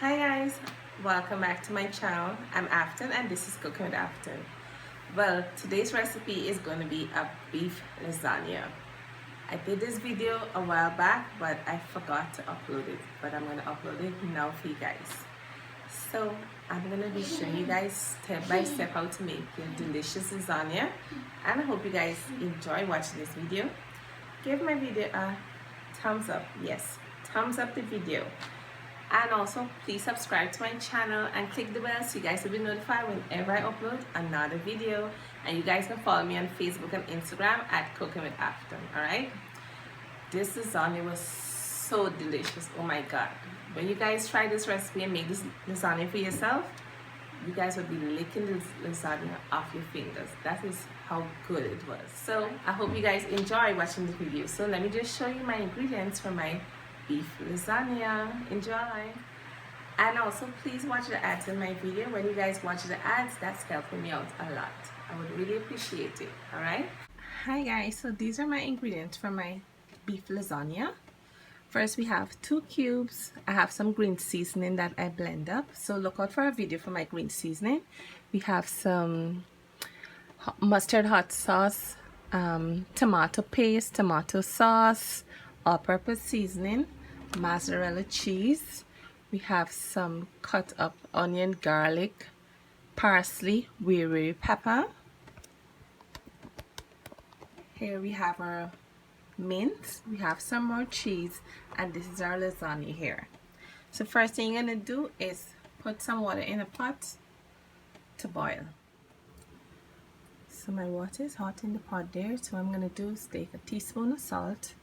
Hi guys, welcome back to my channel. I'm Afton and this is Cooking with Afton. Well, today's recipe is going to be a beef lasagna. I did this video a while back but I forgot to upload it, but I'm going to upload it now for you guys. So I'm going to be showing you guys step by step how to make your delicious lasagna, and I hope you guys enjoy watching this video. Give my video a thumbs up. Yes, thumbs up the video. And also please subscribe to my channel and click the bell so you guys will be notified whenever I upload another video. And you guys can follow me on Facebook and Instagram at Cooking with Afton. Alright, this lasagna was so delicious. Oh my god, when you guys try this recipe and make this lasagna for yourself, you guys will be licking this lasagna off your fingers. That is how good it was. So I hope you guys enjoy watching this video. So let me just show you my ingredients for my beef lasagna. Enjoy. And also please watch the ads in my video. When you guys watch the ads, that's helping me out a lot. I would really appreciate it. Alright, hi guys, so these are my ingredients for my beef lasagna. First we have 2 cubes. I have some green seasoning that I blend up, so look out for a video for my green seasoning. We have some mustard hot sauce, tomato paste, tomato sauce, all-purpose seasoning, mozzarella cheese. We have some cut up onion, garlic, parsley, wiri pepper. Here we have our mint, we have some more cheese, and this is our lasagna here. So first thing you're going to do is put some water in a pot to boil. So my water is hot in the pot there, so I'm going to do is take a teaspoon of salt,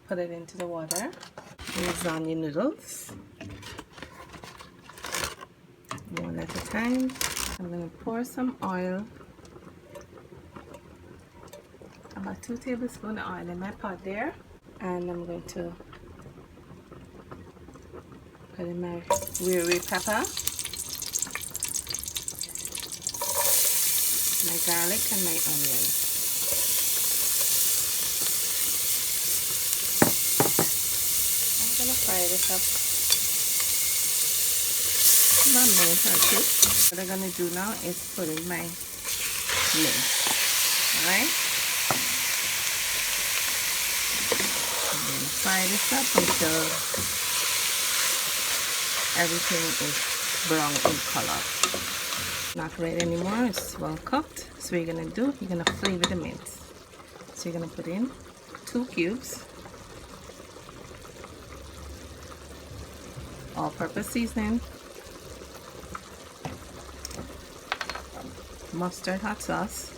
put it into the water, lasagna noodles, one at a time. I'm going to pour some oil, about 2 tablespoons of oil in my pot there, and I'm going to put in my wiri pepper, my garlic and my onion. I'm going to fry this up about a minute or two. What I'm going to do now is put in my mince. Alright? Fry this up until everything is brown in color. Not red anymore, it's well cooked. So what you're going to do, you're going to flavor the mince. So you're going to put in 2 cubes, all-purpose seasoning, mustard hot sauce,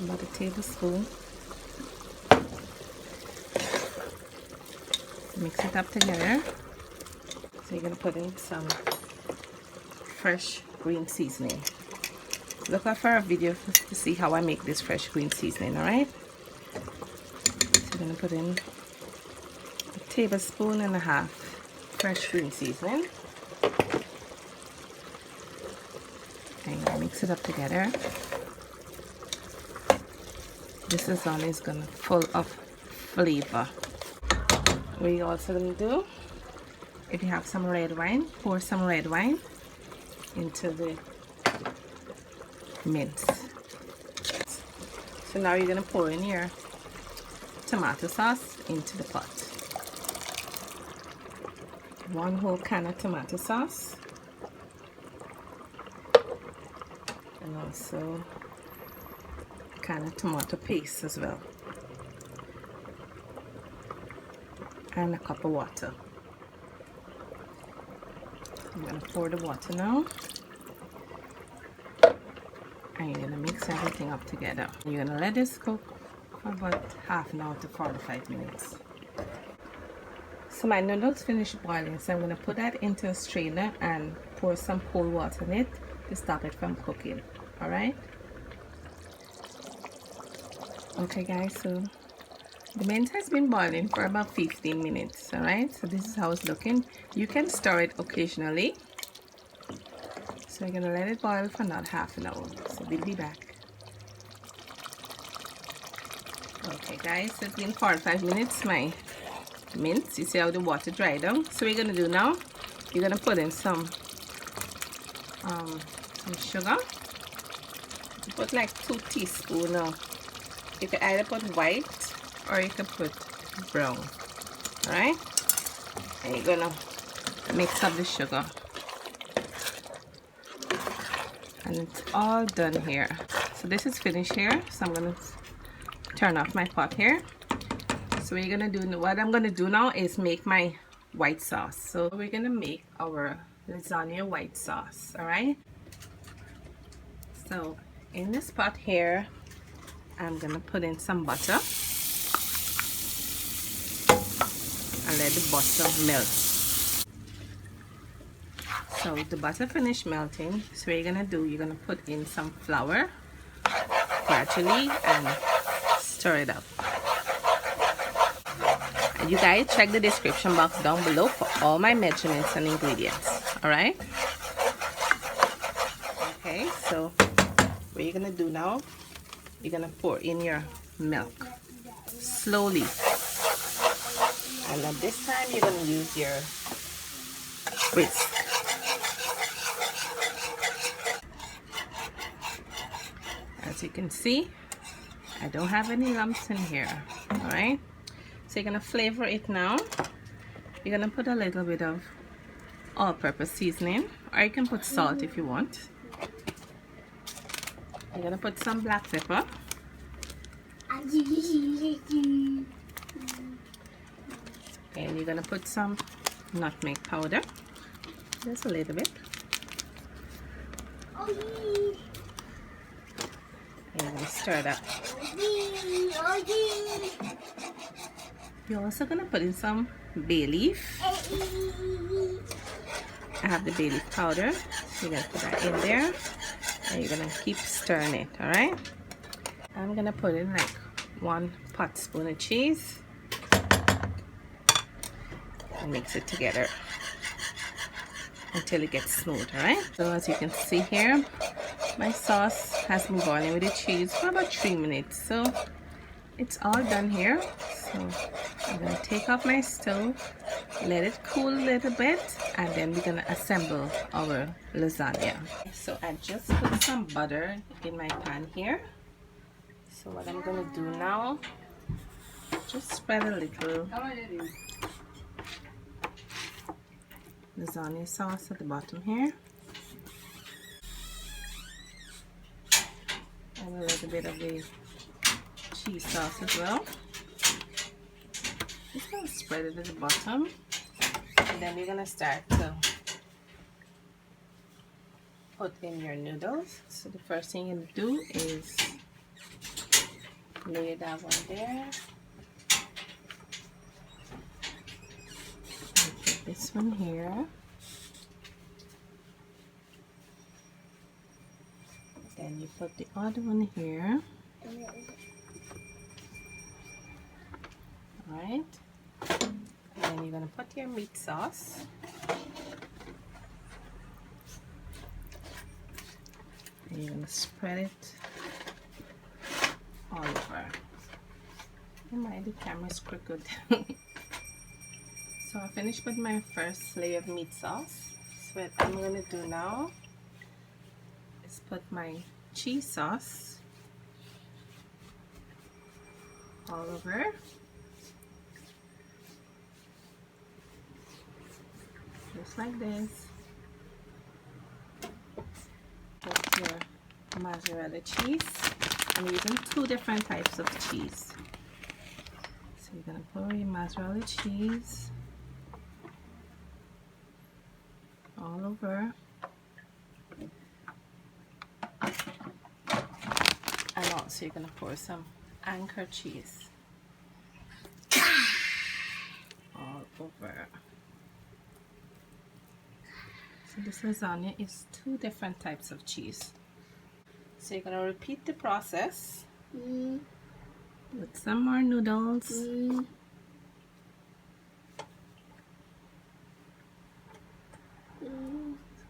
about a tablespoon. Mix it up together. So you're going to put in some fresh green seasoning. Look out for a video to see how I make this fresh green seasoning, alright? So you're going to put in a tablespoon and a half fresh green seasoning. And you're going to mix it up together. This lasagna is going to full of flavor. What you're also going to do, if you have some red wine, pour some red wine into the mince. So now you're going to pour in your tomato sauce into the pot. 1 whole can of tomato sauce, and also a can of tomato paste as well, and a cup of water. I'm going to pour the water now, and you're going to mix everything up together. You're going to let this cook for about half an hour to 45 minutes. So my noodles finished boiling, so I'm going to put that into a strainer and pour some cold water in it to stop it from cooking. Alright? Okay guys, so the mince has been boiling for about 15 minutes, alright? So this is how it's looking. You can stir it occasionally. So you're going to let it boil for not half an hour. So we'll be back. Okay guys, it's been 45 minutes. My mince. You see how the water dried down? So we're gonna do now, you're gonna put in some sugar. You put like 2 teaspoons. You can either put white or you can put brown. Alright? And you're gonna mix up the sugar. And it's all done here. So this is finished here. So I'm gonna turn off my pot here. So what I'm gonna do now is make my white sauce. So we're gonna make our lasagna white sauce. Alright? So in this pot here, I'm gonna put in some butter and let the butter melt. So the butter finished melting. So what you're gonna do, you're gonna put in some flour gradually and stir it up. And you guys check the description box down below for all my measurements and ingredients. Alright? Okay, so what you're gonna do now, you're gonna pour in your milk slowly. And then this time you're gonna use your whisk. As you can see, I don't have any lumps in here. Alright? So you're gonna flavor it now. You're gonna put a little bit of all-purpose seasoning, or you can put salt if you want. You're gonna put some black pepper. And you're gonna put some nutmeg powder. Just a little bit. And you're gonna stir that. You're also gonna put in some bay leaf. I have the bay leaf powder. So you're gonna put that in there. And you're gonna keep stirring it, alright? I'm gonna put in like 1 pot spoon of cheese and mix it together until it gets smooth, alright? So as you can see here, my sauce has been boiling with the cheese for about 3 minutes. So it's all done here. So I'm gonna take off my stove, let it cool a little bit, and then we're gonna assemble our lasagna. So I just put some butter in my pan here. So what I'm gonna do now, just spread a little lasagna sauce at the bottom here, and a little bit of the cheese sauce as well. Just gonna spread it at the bottom, and then you're gonna start to put in your noodles. So the first thing you're gonna do is lay that one there. And put this one here. Then you put the other one here. Alright. And then you're going to put your meat sauce. And you're going to spread it all over. The camera's crooked. So I finished with my first layer of meat sauce. So what I'm going to do now is put my cheese sauce all over. Just like this. Put your mozzarella cheese. I'm using 2 different types of cheese. So you're going to pour your mozzarella cheese all over. And also you're going to pour some anchor cheese all over. So this lasagna is 2 different types of cheese. So you're going to repeat the process with some more noodles. So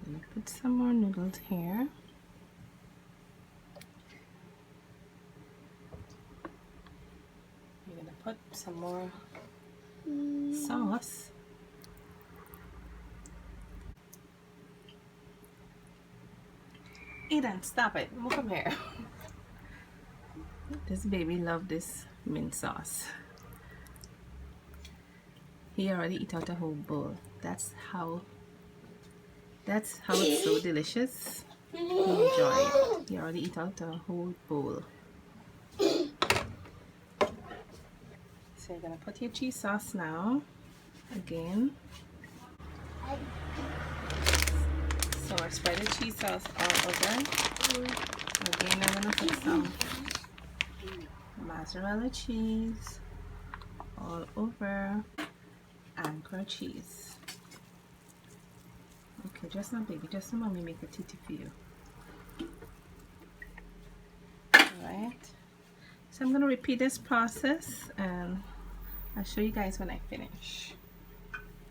you put some more noodles here. You're going to put some more sauce. Eden, stop it. Come here. This baby loves this mint sauce. He already eat out a whole bowl. That's how it's so delicious. He enjoy it. He already eat out a whole bowl. So you're gonna put your cheese sauce now. Again. So I spread the cheese sauce all over. Again, I'm gonna put some mozzarella cheese all over. Anchor cheese. Okay, just now, baby, just now, mommy make a titty for you. Alright, so I'm gonna repeat this process and I'll show you guys when I finish.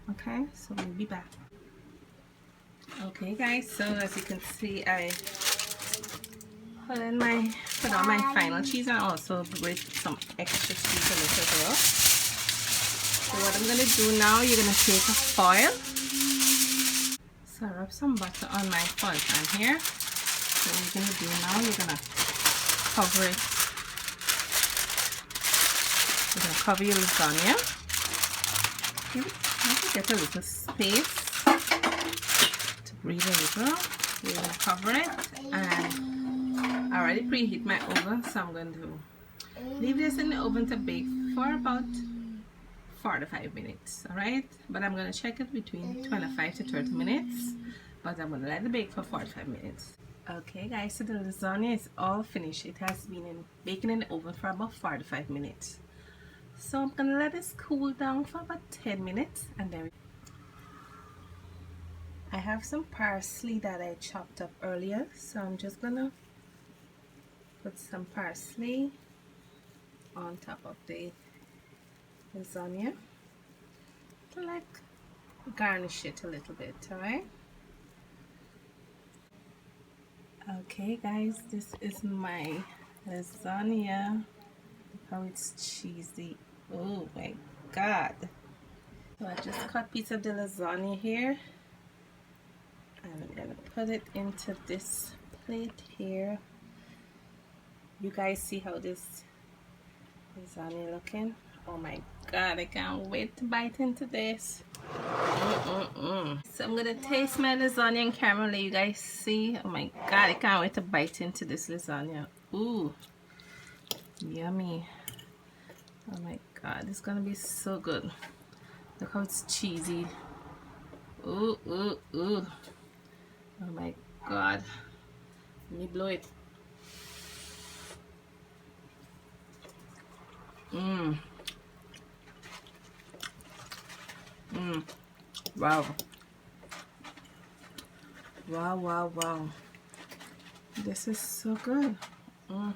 Okay, so we'll be back. Okay guys, so as you can see, I put on my final cheese and also with some extra cheese on it as well. So what I'm gonna do now, you're gonna take a foil. So I rub some butter on my foil pan here. So what you're gonna do now, you're gonna cover it. You're gonna cover your lasagna. Get a little space to breathe a little. You're gonna cover it, and I already preheat my oven, so I'm going to leave this in the oven to bake for about 4 to 5 minutes. Alright, but I'm going to check it between 25 to 30 minutes, but I'm going to let it bake for 4 to 5 minutes. Okay guys, so the lasagna is all finished. It has been baking in the oven for about 4 to 5 minutes. So I'm going to let this cool down for about 10 minutes, and then I have some parsley that I chopped up earlier, so I'm just going to put some parsley on top of the lasagna to like garnish it a little bit. Alright, okay guys, this is my lasagna. Look how it's cheesy. Oh my god. So I just cut a piece of the lasagna here, and I'm gonna put it into this plate here. You guys see how this lasagna looking? Oh my god, I can't wait to bite into this. So I'm gonna taste my lasagna and caramel, let you guys see. Oh my god, I can't wait to bite into this lasagna. Ooh, yummy. Oh my god, it's gonna be so good. Look how it's cheesy. Ooh, ooh, ooh. Oh my god. Let me blow it. Wow. Wow, wow, wow. This is so good. Oh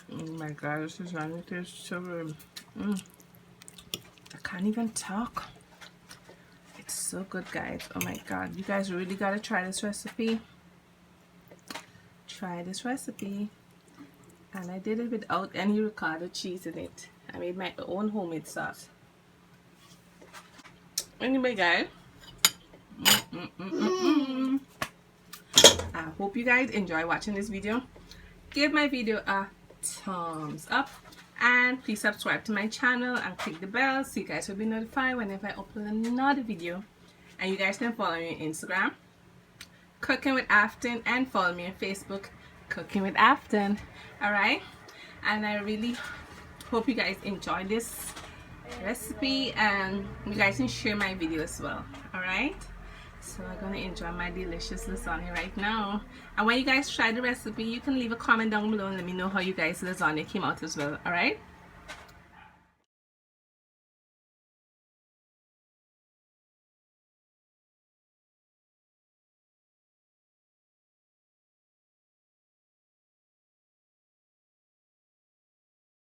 my god, this is so good. I can't even talk. It's so good, guys. Oh my god, you guys really gotta try this recipe. Try this recipe. And I did it without any ricotta cheese in it. I made my own homemade sauce. Anyway guys, I hope you guys enjoy watching this video. Give my video a thumbs up, and please subscribe to my channel and click the bell so you guys will be notified whenever I upload another video. And you guys can follow me on Instagram, Cooking with Afton, and follow me on Facebook, Cooking with Afton. Alright, and I really hope you guys enjoy this recipe, and you guys can share my video as well. Alright, so I'm gonna enjoy my delicious lasagna right now. And when you guys try the recipe, you can leave a comment down below and let me know how you guys lasagna came out as well. Alright.